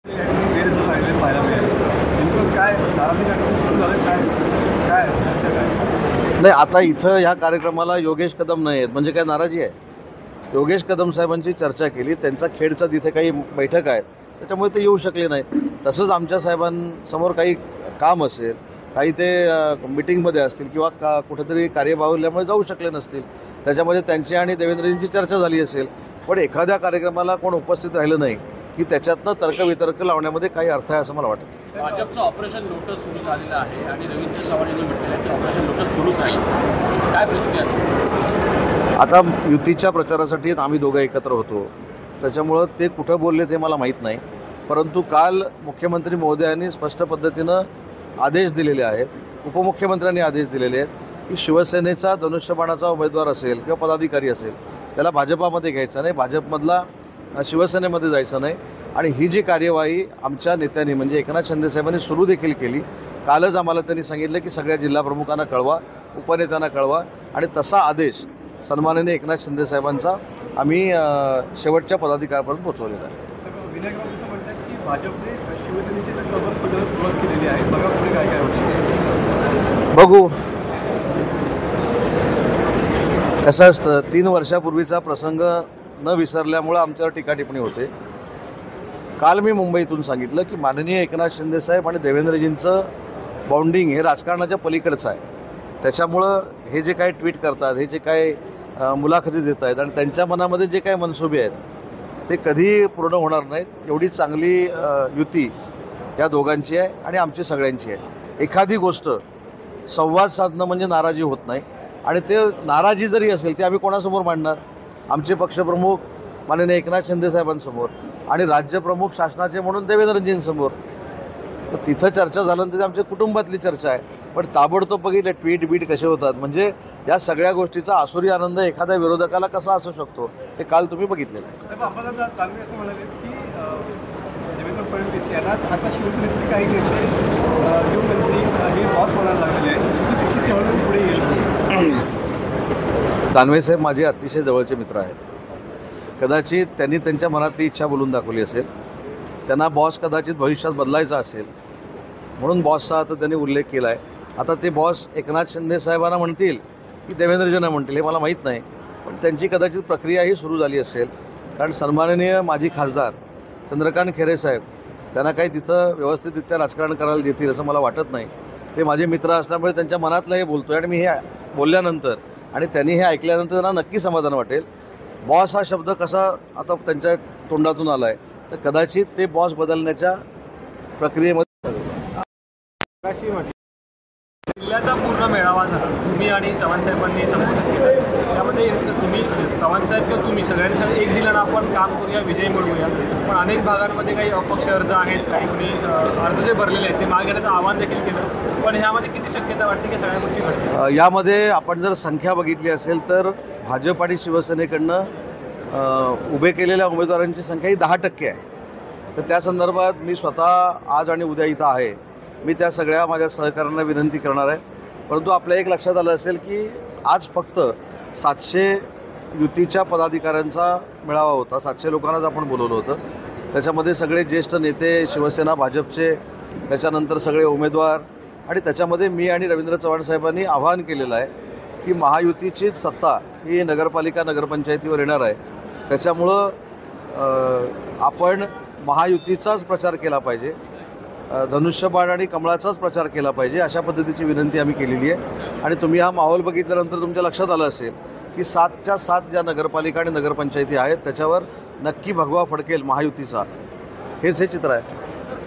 नाही, आता इथं ह्या कार्यक्रमाला योगेश कदम नाही आहेत म्हणजे काय नाराजी आहे? योगेश कदम साहेबांची चर्चा केली, त्यांचा खेडचा तिथे काही बैठक आहे, त्याच्यामुळे ते येऊ शकले नाहीत. तसंच आमच्या साहेबांसमोर काही काम असेल, काही ते मिटिंगमध्ये असतील किंवा कुठेतरी कार्यबाहुल्यामुळे जाऊ शकले नसतील, त्याच्यामध्ये त्यांची आणि देवेंद्रजींची चर्चा झाली असेल. पण एखाद्या कार्यक्रमाला कोण उपस्थित राहिलं नाही की त्याच्यातनं तर्कवितर्क लावण्यामध्ये काही अर्थ आहे असं मला वाटतं. भाजपचं ऑपरेशन लोटस सुरू झालेलं आहे आणि रवींद्र चव्हाण यांनी म्हटलेलं आहे की ऑपरेशन लोटस सुरूच आहे. काय प्रतिक्रिया असेल? आता युतीच्या प्रचारासाठी आम्ही दोघं एकत्र होतो, त्याच्यामुळं ते कुठं बोलले ते मला माहीत नाही. परंतु काल मुख्यमंत्री महोदयांनी स्पष्ट पद्धतीनं आदेश दिलेले आहेत, उपमुख्यमंत्र्यांनी आदेश दिलेले आहेत की शिवसेनेचा धनुष्यबाणाचा उमेदवार असेल किंवा पदाधिकारी असेल त्याला भाजपामध्ये घ्यायचं नाही, भाजपमधला शिवसेनेमध्ये जायचं नाही. आणि ही जी कार्यवाही आमच्या नेत्यांनी म्हणजे एकनाथ शिंदे साहेबांनी सुरू देखील केली. कालच आम्हाला त्यांनी सांगितलं की सगळ्या जिल्हा प्रमुखांना कळवा, उपनेत्यांना कळवा, आणि तसा आदेश सन्माननीय एकनाथ शिंदे साहेबांचा आम्ही शेवटच्या पदाधिकाऱ्यापर्यंत पोहोचवलेला आहे. बघू, कसं असतं, 3 वर्षापूर्वीचा प्रसंग न विसरल्यामुळं आमच्यावर टीका टिप्पणी होते. काल मी मुंबईतून सांगितलं की माननीय एकनाथ शिंदे साहेब आणि देवेंद्रजींचं बॉन्डिंग हे राजकारणाच्या पलीकडचं आहे. त्याच्यामुळं हे जे काय ट्विट करतात, हे जे काय मुलाखती देत आहेत आणि त्यांच्या मनामध्ये जे काय मनसुबे आहेत ते कधी पूर्ण होणार नाहीत. एवढी चांगली युती या दोघांची आहे आणि आमची सगळ्यांची आहे. एखादी गोष्ट संवाद साधणं म्हणजे नाराजी होत नाही, आणि ते नाराजी जरी असेल ते आम्ही कोणासमोर मांडणार? आमचे पक्षप्रमुख माननीय एकनाथ शिंदे साहेबांसमोर आणि राज्यप्रमुख शासनाचे म्हणून देवेंद्रजींसमोर. तर तिथं चर्चा झाल्यानंतर आमच्या कुटुंबातली चर्चा आहे. पण ताबडतोब बघितलं ट्विट कसे होतात, म्हणजे या सगळ्या गोष्टीचा आसुरी आनंद एखाद्या विरोधकाला कसा असू शकतो हे काल तुम्ही बघितलेलं आहे. असं म्हणाले की देवेंद्र फडणवीस यांनाच आता शिवसेनेतले काही नेते मंत्री हे बॉस म्हणायला लागलेले आहेत, पुढे येईल. दानवे साहेब माझे अतिशय जवळचे मित्र आहेत. कदाचित त्यांनी त्यांच्या मनातली इच्छा बोलून दाखवली असेल. त्यांना बॉस कदाचित भविष्यात बदलायचा असेल म्हणून बॉसचा आता त्यांनी उल्लेख केला आहे. आता ते बॉस एकनाथ शिंदे साहेबांना म्हणतील की देवेंद्रजींना म्हणतील हे मला माहीत नाही, पण त्यांची कदाचित प्रक्रिया ही सुरू झाली असेल. कारण सन्माननीय माजी खासदार चंद्रकांत खैरे साहेब त्यांना काही तिथं व्यवस्थितरित्या राजकारण करायला देतील असं मला वाटत नाही. ते माझे मित्र असल्यामुळे त्यांच्या मनातलं हे बोलतो आहे, आणि मी हे बोलल्यानंतर आणि त्यांनी हे ऐकल्यानंतर त्यांना नक्की समाधान वाटेल. बॉस हा शब्द कसा आता त्यांच्या तोंडातून आला आहे, तर कदाचित ते बॉस बदलण्याच्या प्रक्रियेमध्ये जिल्ह्याचा पूर्ण मेळावा झाला. तुम्ही आणि चव्हाण साहेबांनी संबोधित केलं. त्यामध्ये तुम्ही चव्हाण साहेब किंवा तुम्ही सगळ्यांनी एक दिलानं आपण काम करूया, विजय मिळवूया. पण अनेक भागांमध्ये काही अपक्ष अर्ज आहेत, काही कोणी अर्ज जे भरलेले आहेत ते मागे घेण्याचं आवाहन देखील केलं. पण ह्यामध्ये किती शक्यता वाटते की सगळ्या गोष्टी घडतील? यामध्ये आपण जर संख्या बघितली असेल तर भाजप आणि शिवसेनेकडनं उभे केलेल्या उमेदवारांची संख्या ही 10% आहे. तर त्या संदर्भात मी स्वतः आज आणि उद्या इथं आहे. मी त्या सगळ्या माझ्या सहकाऱ्यांना विनंती करणार आहे. परंतु आपल्या एक लक्षात आलं असेल की आज फक्त 700 युतीच्या पदाधिकाऱ्यांचा मेळावा होता. 700 लोकांनाच आपण बोलवलं होतं. त्याच्यामध्ये सगळे ज्येष्ठ नेते, शिवसेना, भाजपचे, त्याच्यानंतर सगळे उमेदवार, आणि त्याच्यामध्ये मी आणि रवींद्र चव्हाण साहेबांनी आवाहन केलेलं आहे की महायुतीचीच सत्ता ही नगरपालिका नगरपंचायतीवर येणार आहे. त्याच्यामुळं आपण महायुतीचाच प्रचार केला पाहिजे, धनुष्यबाण आणि कमळाचाच प्रचार केला पाहिजे, अशा पद्धतीची विनंती आम्ही केलेली आहे. आणि तुम्ही हा माहोल बघितल्यानंतर तुमच्या लक्षात आलं असेल की 7च्या 7 ज्या नगरपालिका आणि नगरपंचायती आहेत त्याच्यावर नक्की भगवा फडकेल महायुतीचा. हेच हे चित्र आहे.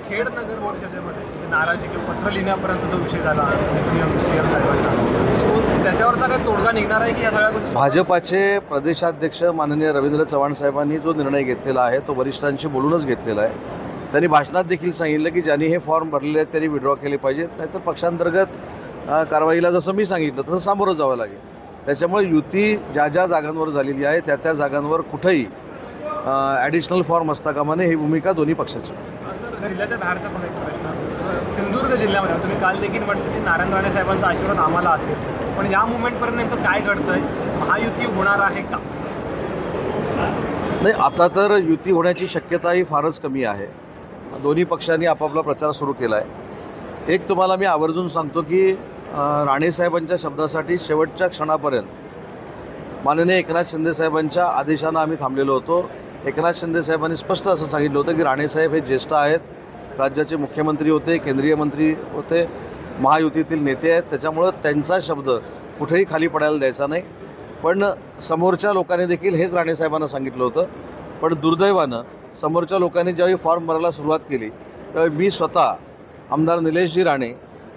खेड नगर परिषदेमध्ये नाराजी किंवा पत्र लिहिण्यापर्यंत जो विषय झाला सीएम साहेबांना, त्याच्यावरचा काही तोडगा निघणार आहे की या सगळ्या गोष्टी? भाजपाचे प्रदेशाध्यक्ष माननीय रवींद्र चव्हाण साहेबांनी जो निर्णय घेतलेला आहे तो वरिष्ठांशी बोलूनच घेतलेला आहे. त्यांनी भाषणात देखील सांगितलं की ज्यांनी हे फॉर्म भरलेले आहेत त्यांनी विड्रॉ केले पाहिजेत, नाहीतर पक्षांतर्गत कारवाईला जसं मी सांगितलं तसं सामोरं जावं लागेल. त्याच्यामुळे युती ज्या ज्या जागांवर झालेली आहे त्या त्या जागांवर कुठेही ॲडिशनल फॉर्म असता कामा नये, ही भूमिका दोन्ही पक्षाची. सर, जिल्ह्याच्या बाहेरचा पण एक प्रश्न, सिंधुदुर्ग जिल्ह्यामध्ये तुम्ही काल देखील म्हटलं की नारायण राणे साहेबांचा आशीर्वाद आम्हाला असेल, पण या मुवमेंटपर्यंत नेमकं काय घडतंय? महायुती होणार आहे का? नाही, आता तर युती होण्याची शक्यता ही फारच कमी आहे. दोन्ही पक्षांनी आपापला प्रचार सुरू केला आहे. एक तुम्हाला मी आवर्जून सांगतो की राणेसाहेबांच्या शब्दासाठी शेवटच्या क्षणापर्यंत माननीय एकनाथ शिंदेसाहेबांच्या आदेशानं आम्ही थांबलेलो होतो. एकनाथ शिंदेसाहेबांनी स्पष्ट असं सांगितलं होतं की राणेसाहेब हे ज्येष्ठ आहेत, राज्याचे मुख्यमंत्री होते, केंद्रीय मंत्री होते, महायुतीतील नेते आहेत, त्याच्यामुळं त्यांचा शब्द कुठेही खाली पडायला द्यायचा नाही. पण समोरच्या लोकांनी देखील हेच राणेसाहेबांना सांगितलं होतं. पण दुर्दैवानं समोरच्या लोकांनी ज्यावेळी फॉर्म भरायला सुरुवात केली त्यावेळी मी स्वतः आमदार निलेशजी राणे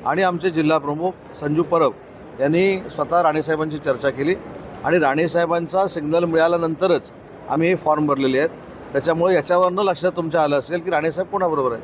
आणि आमचे जिल्हाप्रमुख संजू परब यांनी स्वतः राणेसाहेबांची चर्चा केली आणि राणेसाहेबांचा सिग्नल मिळाल्यानंतरच आम्ही हे फॉर्म भरलेले आहेत. त्याच्यामुळे याच्यावरनं लक्षात तुमच्या आलं असेल की राणेसाहेब कोणाबरोबर आहेत.